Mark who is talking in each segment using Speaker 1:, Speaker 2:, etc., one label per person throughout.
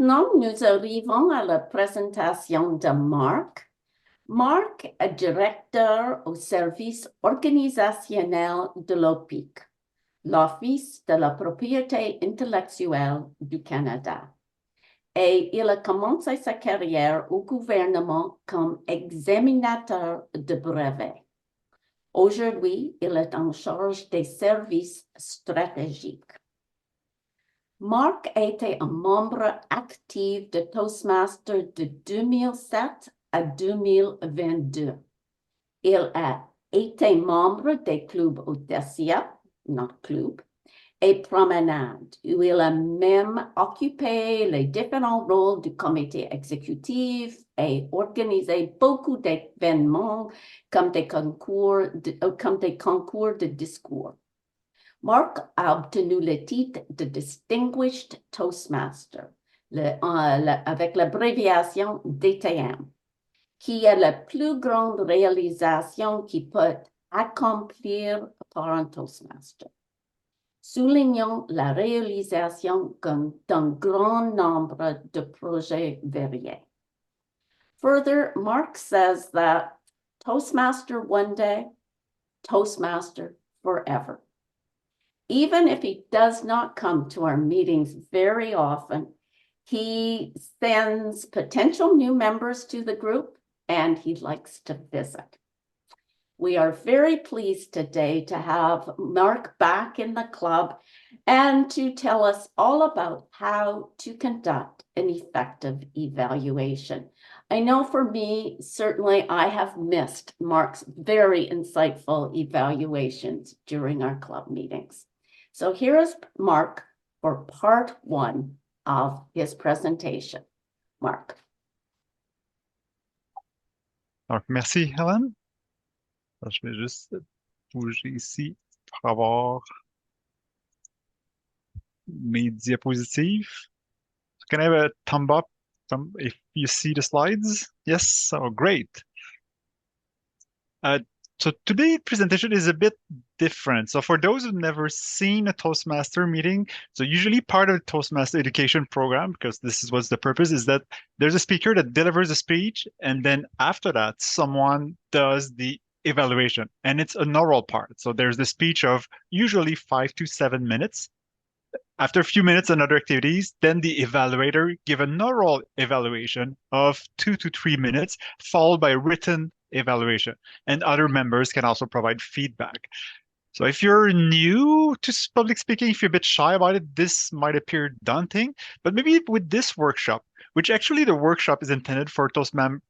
Speaker 1: Maintenant, nous arrivons à la présentation de Marc. Marc est directeur au service organisationnel de l'OPIC, l'Office de la propriété intellectuelle du Canada. Et il a commencé sa carrière au gouvernement comme examinateur de brevets. Aujourd'hui, il est en charge des services stratégiques. Marc a été un membre actif de Toastmasters de 2007 à 2022. Il a été membre des clubs Odyssea, notre club, et Promenade, où il a même occupé les différents rôles du comité exécutif et organisé beaucoup d'événements comme des concours de discours. Marc a obtenu le titre de Distinguished Toastmaster avec l'abréviation DTM, qui est la plus grande réalisation qui peut accomplir par un Toastmaster. Soulignons la réalisation d'un grand nombre de projets variés. Further, Marc says that Toastmaster one day, Toastmaster forever. Even if he does not come to our meetings very often, he sends potential new members to the group and he likes to visit. We are very pleased today to have Marc back in the club and to tell us all about how to conduct an effective evaluation. I know for me, certainly I have missed Marc's very insightful evaluations during our club meetings. So here is Marc for part one of his presentation. Marc.
Speaker 2: Donc, merci, Helen. Alors, je vais juste bouger ici pour avoir mes diapositives. So can I have a thumb up if you see the slides? Yes? Oh, great. So today's presentation is a bit different. So for those who've never seen a Toastmaster meeting, so usually part of the Toastmaster education program, because this is what's the purpose, is that there's a speaker that delivers a speech, and then after that, someone does the evaluation, and it's an oral part. So there's the speech of usually 5 to 7 minutes. After a few minutes and other activities, then the evaluator give an oral evaluation of 2 to 3 minutes, followed by a written evaluation. And other members can also provide feedback. So if you're new to public speaking, if you're a bit shy about it, this might appear daunting. But maybe with this workshop, which actually the workshop is intended for Toastmaster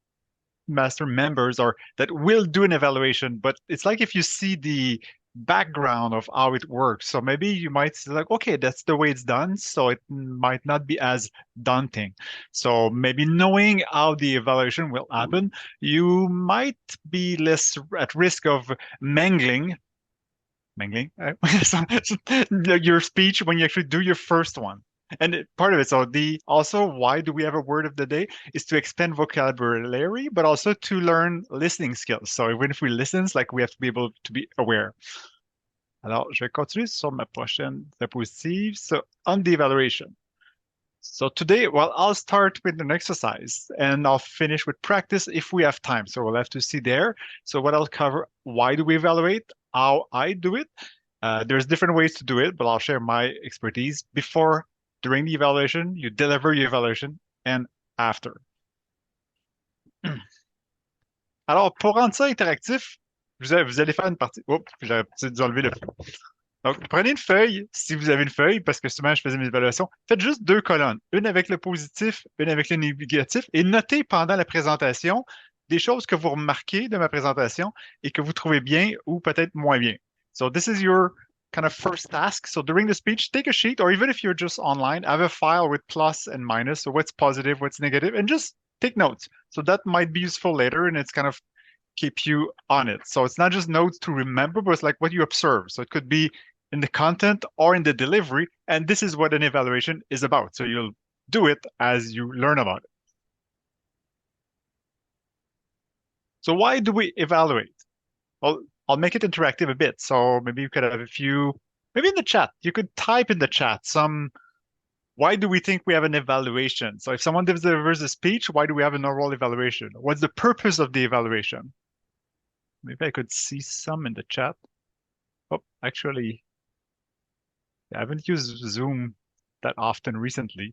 Speaker 2: members or that will do an evaluation, but it's like if you see the background of how it works. So maybe you might say like, okay, that's the way it's done. So it might not be as daunting. So maybe knowing how the evaluation will happen, you might be less at risk of mangling your speech when you actually do your first one. And part of it, so also why do we have a word of the day is to expand vocabulary, but also to learn listening skills. So even if we listen, like we have to be able to be aware. Alors, je vais continuer sur ma prochaine diapositive. So on the evaluation. So today, well, I'll start with an exercise and I'll finish with practice if we have time. So we'll have to see there. So what I'll cover, why do we evaluate, how I do it. There's different ways to do it, but I'll share my expertise before, during the evaluation, you deliver your evaluation, and after. Alors, pour rendre ça interactif, vous allez faire une partie. Oups, j'ai dû enlever le. Donc, prenez une feuille, si vous avez une feuille, parce que souvent je faisais mes évaluations. Faites juste 2 colonnes, une avec le positif, une avec le négatif, et notez pendant la présentation des choses que vous remarquez de ma présentation et que vous trouvez bien ou peut-être moins bien. So this is your kind of first task. So during the speech, take a sheet, or even if you're just online, have a file with plus and minus. So what's positive, what's negative, and just take notes. So that might be useful later, and it's kind of keep you on it. So it's not just notes to remember, but it's like what you observe. So it could be in the content or in the delivery, and this is what an evaluation is about. So you'll do it as you learn about it. So why do we evaluate? Well, I'll make it interactive a bit. So maybe you could have a few, maybe in the chat, you could type in the chat some why do we think we have an evaluation? So if someone delivers a speech, why do we have an oral evaluation? What's the purpose of the evaluation? Maybe I could see some in the chat. Oh, actually, I haven't used Zoom that often recently.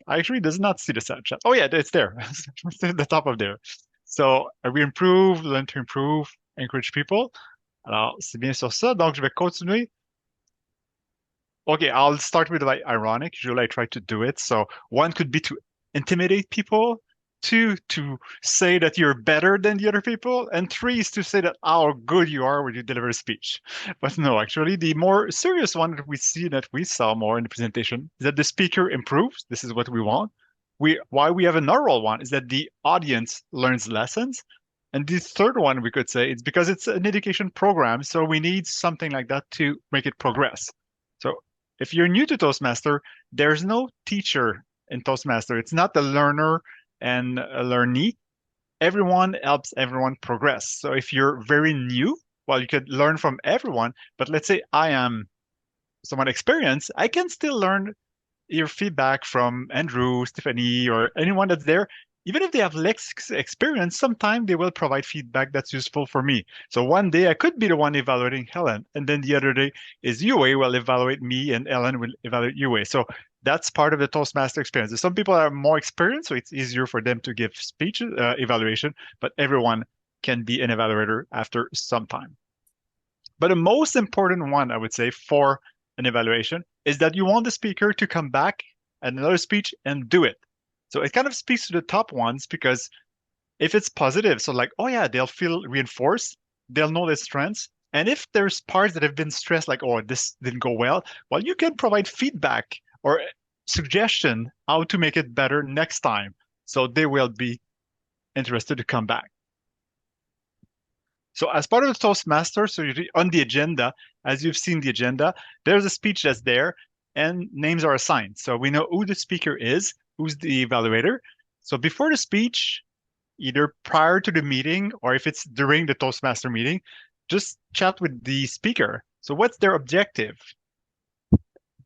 Speaker 2: I actually does not see the chat. Oh yeah, it's there. It's at the top of there. So, we improve, learn to improve, encourage people. Alors, c'est bien sur ça. Donc, je vais continuer. Okay, I'll start with like ironic. Usually I try to do it. So one could be to intimidate people. Two, to say that you're better than the other people. And three is to say that how good you are when you deliver a speech. But no, actually, the more serious one that we see that we saw more in the presentation is that the speaker improves. This is what we want. Why we have an oral one is that the audience learns lessons. And the third one we could say it's because it's an education program, so we need something like that to make it progress. So if you're new to Toastmaster, there's no teacher in Toastmaster. It's not the learner and a learnee. Everyone helps everyone progress. So if you're very new, well, you could learn from everyone. But let's say I am someone experienced, I can still learn your feedback from Andrew, Stephanie, or anyone that's there. Even if they have less experience, sometimes they will provide feedback that's useful for me. So one day I could be the one evaluating Helen, and then the other day is Yue will evaluate me, and Ellen will evaluate Yue. So that's part of the Toastmaster experience. Some people are more experienced, so it's easier for them to give speech evaluation, but everyone can be an evaluator after some time. But the most important one, I would say, for an evaluation is that you want the speaker to come back at another speech and do it. So it kind of speaks to the top ones because if it's positive, so like, oh yeah, they'll feel reinforced, they'll know their strengths. And if there's parts that have been stressed, like, oh, this didn't go well, you can provide feedback or suggestion how to make it better next time. So they will be interested to come back. So as part of the Toastmaster, so on the agenda, as you've seen the agenda, there's a speech that's there and names are assigned. So we know who the speaker is, who's the evaluator. So before the speech, either prior to the meeting or if it's during the Toastmaster meeting, just chat with the speaker. So what's their objective?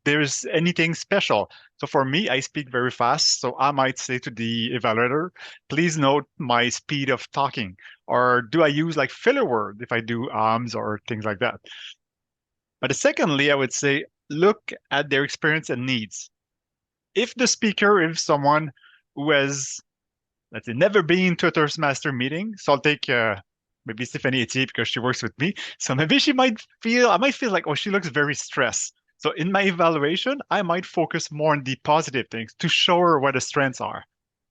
Speaker 2: There's anything special. So for me, I speak very fast. So I might say to the evaluator, please note my speed of talking. Or do I use like filler word if I do or things like that? But secondly, I would say, look at their experience and needs. If the speaker is someone who has, let's say, never been to a Toastmaster meeting, so I'll take maybe Stephanie Etier because she works with me. So maybe I might feel like, oh, she looks very stressed. So in my evaluation, I might focus more on the positive things to show her what the strengths are.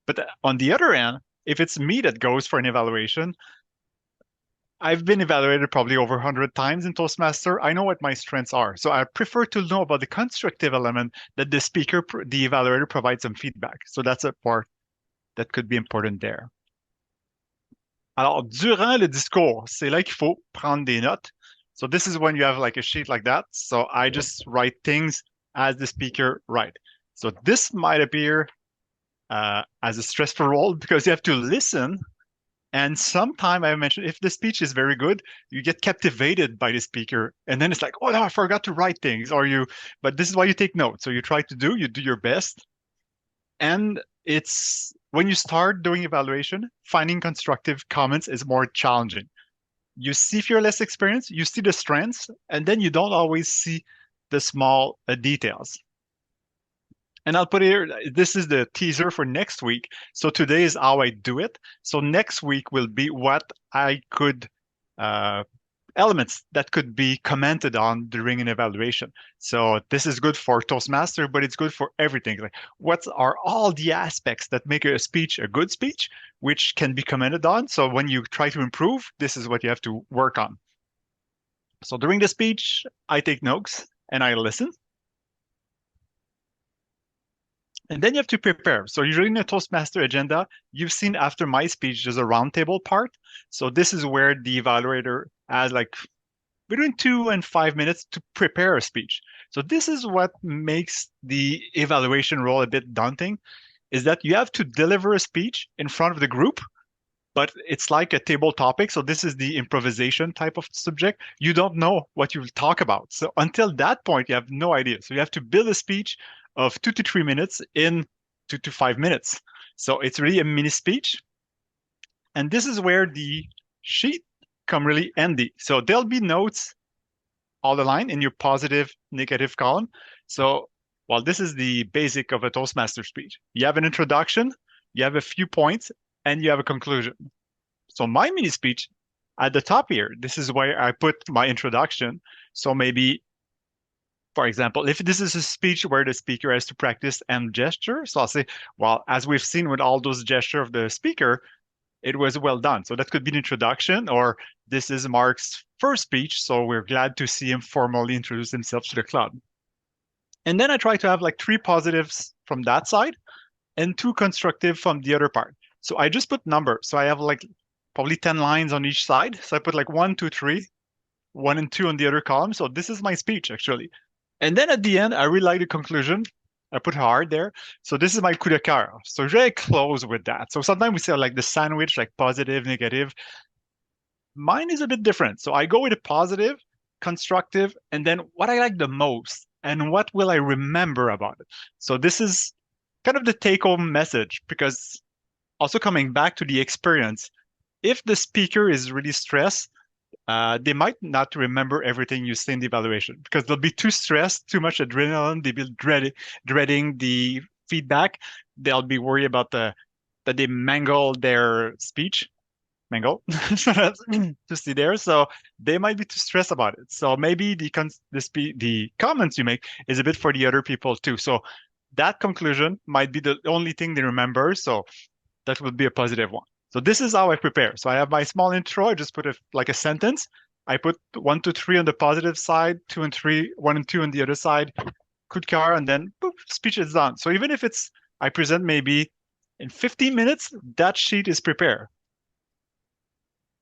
Speaker 2: But on the other end, if it's me that goes for an evaluation, I've been evaluated probably over 100 times in Toastmaster. I know what my strengths are. So I prefer to know about the constructive element that the speaker, the evaluator provides some feedback. So that's a part that could be important there. Alors, durant le discours, c'est là qu'il faut prendre des notes. So this is when you have like a sheet like that. So I just write things as the speaker write. So this might appear as a stressful role because you have to listen. And sometime I mentioned if the speech is very good, you get captivated by the speaker. And then it's like, oh no, I forgot to write things. But this is why you take notes. So you do your best. And it's when you start doing evaluation, finding constructive comments is more challenging. You see if you're less experienced, you see the strengths, and then you don't always see the small details. And I'll put here, this is the teaser for next week. So today is how I do it. So next week will be what I could elements that could be commented on during an evaluation. So this is good for Toastmaster, but it's good for everything. Like what are all the aspects that make a speech a good speech, which can be commented on. So when you try to improve, this is what you have to work on. So during the speech, I take notes and I listen. And then you have to prepare. So usually in a Toastmaster agenda, you've seen after my speech, there's a roundtable part. So this is where the evaluator has like between 2 and 5 minutes to prepare a speech. So this is what makes the evaluation role a bit daunting, is that you have to deliver a speech in front of the group but it's like a table topic. So this is the improvisation type of subject. You don't know what you'll talk about. So until that point, you have no idea. So you have to build a speech of 2 to 3 minutes in 2 to 5 minutes. So it's really a mini speech. And this is where the sheet come really handy. So there'll be notes all aligned in your positive, negative column. So, well, this is the basic of a Toastmaster speech. You have an introduction, you have a few points, and you have a conclusion. So my mini speech at the top here, this is where I put my introduction. So maybe, for example, if this is a speech where the speaker has to practice and gesture, so I'll say, well, as we've seen with all those gestures of the speaker, it was well done. So that could be an introduction, or this is Marc's first speech, so we're glad to see him formally introduce himself to the club. And then I try to have like 3 positives from that side and 2 constructive from the other part. So I just put numbers. So I have like probably 10 lines on each side. So I put like 1, 2, 3, 1 and 2 on the other column. So this is my speech actually. And then at the end, I really like the conclusion. I put hard there. So this is my coup de cœur. So very close with that. So sometimes we say like the sandwich, like positive, negative. Mine is a bit different. So I go with a positive, constructive, and then what I like the most and what will I remember about it. So this is kind of the take-home message because also coming back to the experience, if the speaker is really stressed, they might not remember everything you say in the evaluation because they'll be too stressed, too much adrenaline. They'll be dreading the feedback. They'll be worried about that they mangle their speech. Mangle to see there. So they might be too stressed about it. So maybe the comments you make is a bit for the other people too. So that conclusion might be the only thing they remember. So that would be a positive one. So this is how I prepare. So I have my small intro. I just put it like a sentence. I put 1, 2, 3 on the positive side, 2 and 3, 1 and 2 on the other side, coup de cœur, and then boop, speech is done. So even if I present maybe in 15 minutes, that sheet is prepared.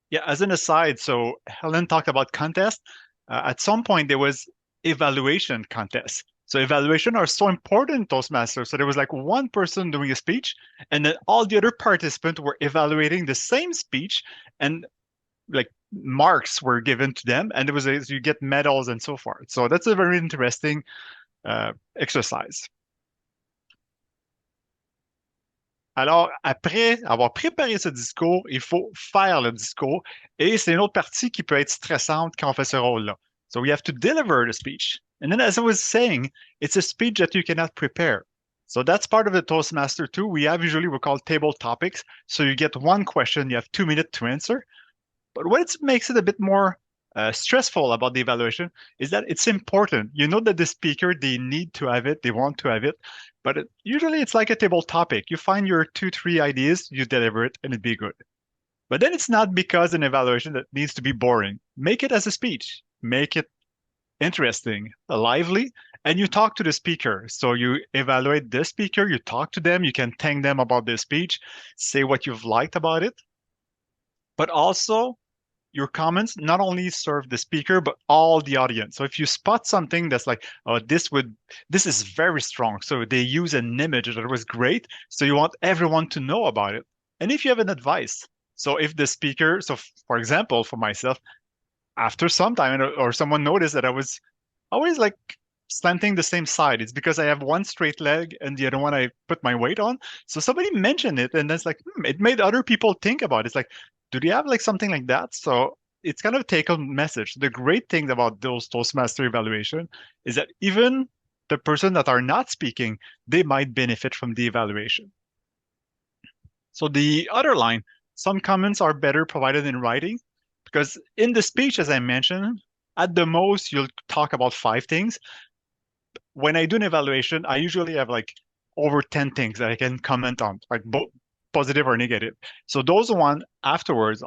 Speaker 2: Yeah, as an aside, so Helen talked about contest. At some point, there was evaluation contests. So evaluation are so important in Toastmasters. So there was like one person doing a speech, and then all the other participants were evaluating the same speech, and like marks were given to them, and you get medals and so forth. So that's a very interesting exercise. Alors, après avoir préparé ce discours, il faut faire le discours. Et c'est une autre partie qui peut être stressante quand on fait ce rôle-là. So we have to deliver the speech. And then, as I was saying, it's a speech that you cannot prepare. So that's part of the Toastmaster too. We have usually we call table topics. So you get one question, you have 2 minutes to answer. But what makes it a bit more stressful about the evaluation is that it's important. You know that the speaker, they need to have it, they want to have it, but usually it's like a table topic. You find your 2, 3 ideas, you deliver it, and it'd be good. But then it's not because an evaluation that needs to be boring. Make it as a speech. Make it interesting, lively, and you talk to the speaker. So you evaluate the speaker, you talk to them, you can thank them about their speech, say what you've liked about it, but also your comments not only serve the speaker but all the audience. So if you spot something that's like, oh, this is very strong, so they use an image that was great, so you want everyone to know about it. And if you have an advice, so if the speaker, so for example, for myself, after some time or someone noticed that I was always like slanting the same side, it's because I have one straight leg and the other one I put my weight on. So somebody mentioned it, and that's like, it made other people think about it. It's like, do they have like something like that? So it's kind of a take-home message. The great thing about those Toastmaster evaluation is that even the person that are not speaking, they might benefit from the evaluation. So the other line, some comments are better provided in writing because in the speech, as I mentioned, at the most, you'll talk about 5 things. When I do an evaluation, I usually have like over 10 things that I can comment on, like both positive or negative. So those one afterwards,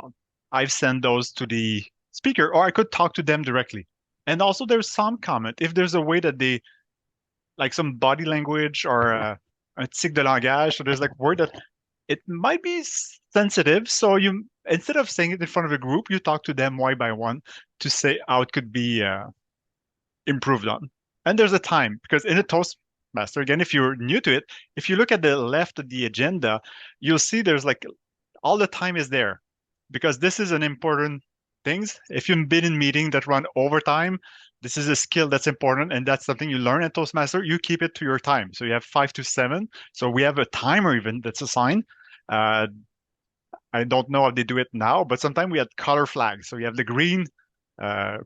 Speaker 2: I've sent those to the speaker, or I could talk to them directly. And also there's some comment, if there's a way that they, like some body language or a tic de langage, so there's like word that it might be sensitive. So you, instead of saying it in front of a group, you talk to them one by one to say how it could be improved on. And there's a time, because in a Toastmaster, again, if you're new to it, if you look at the left of the agenda, you'll see there's like all the time is there because this is an important thing. If you've been in meeting that run overtime, this is a skill that's important and that's something you learn at Toastmaster. You keep it to your time. So you have 5 to 7. So we have a timer even that's assigned. Uh, I don't know how they do it now, but sometimes we had color flags. So you have the green, uh,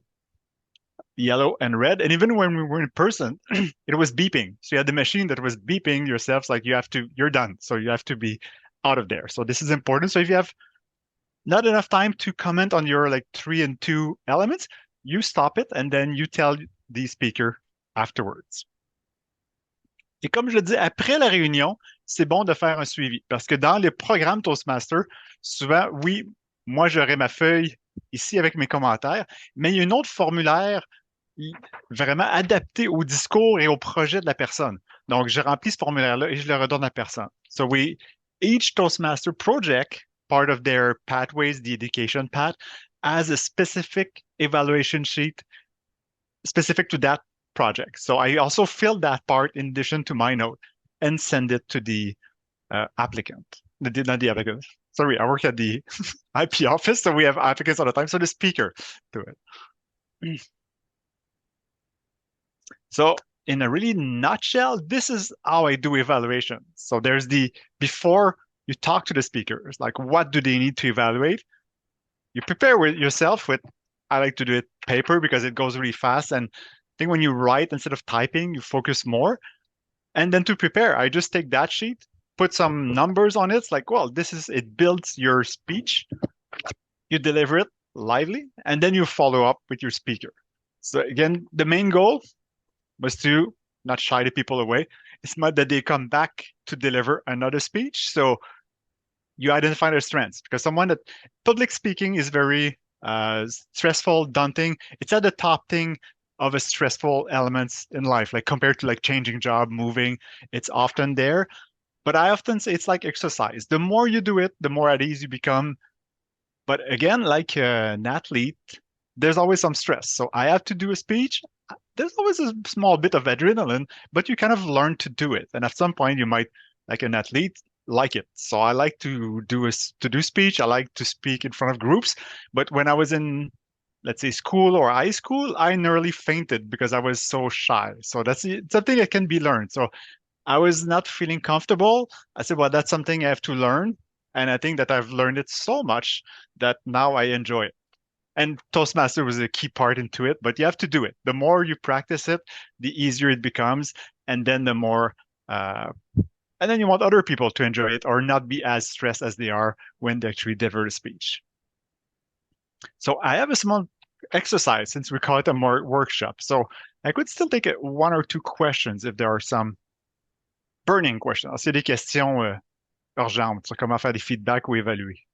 Speaker 2: yellow, and red. And even when we were in person, it was beeping. So you had the machine that was beeping yourself, like you're done. So you have to be out of there. So this is important. So if you have not enough time to comment on your like 3 and 2 elements, you stop it and then you tell the speaker afterwards. Et comme je le dis, après la réunion, c'est bon de faire un suivi. Parce que dans les programmes Toastmaster, souvent, oui, moi, j'aurai ma feuille ici avec mes commentaires, mais il y a un autre formulaire vraiment adapté au discours et au projet de la personne. Donc, je remplis ce formulaire-là et je le redonne à la personne. So each Toastmaster project, part of their pathways, the education path, has a specific evaluation sheet specific to that project. So I also fill that part in addition to my note and send it to the applicant. Not the applicant. Sorry, I work at the IP office, so we have applicants all the time. So the speaker to it. So in a really nutshell, this is how I do evaluation. So there's before you talk to the speakers, like what do they need to evaluate? You prepare with yourself with, I like to do it paper because it goes really fast. And I think when you write instead of typing, you focus more. And then to prepare, I just take that sheet, put some numbers on it. It's like, well, it builds your speech. You deliver it lively, and then you follow up with your speaker. So again, the main goal was to not shy the people away. It's not that they come back to deliver another speech. So you identify their strengths because someone that public speaking is very stressful, daunting. It's at the top thing of a stressful elements in life, like compared to like changing job, moving. It's often there. But I often say it's like exercise. The more you do it, the more at ease you become. But again, like an athlete, there's always some stress. So I have to do a speech. There's always a small bit of adrenaline, but you kind of learn to do it. And at some point, you might, like an athlete, like it. So I like to do speech. I like to speak in front of groups. But when I was in, let's say, school or high school, I nearly fainted because I was so shy. So that's something that can be learned. So I was not feeling comfortable. I said, well, that's something I have to learn. And I think that I've learned it so much that now I enjoy it. And Toastmaster was a key part into it, but you have to do it. The more you practice it, the easier it becomes. And then the more, and then you want other people to enjoy it or not be as stressed as they are when they actually deliver the speech. So I have a small exercise since we call it a more workshop. So I could still take 1 or 2 questions if there are some burning questions. Alors, c'est des questions urgentes sur comment faire des feedbacks ou évaluer.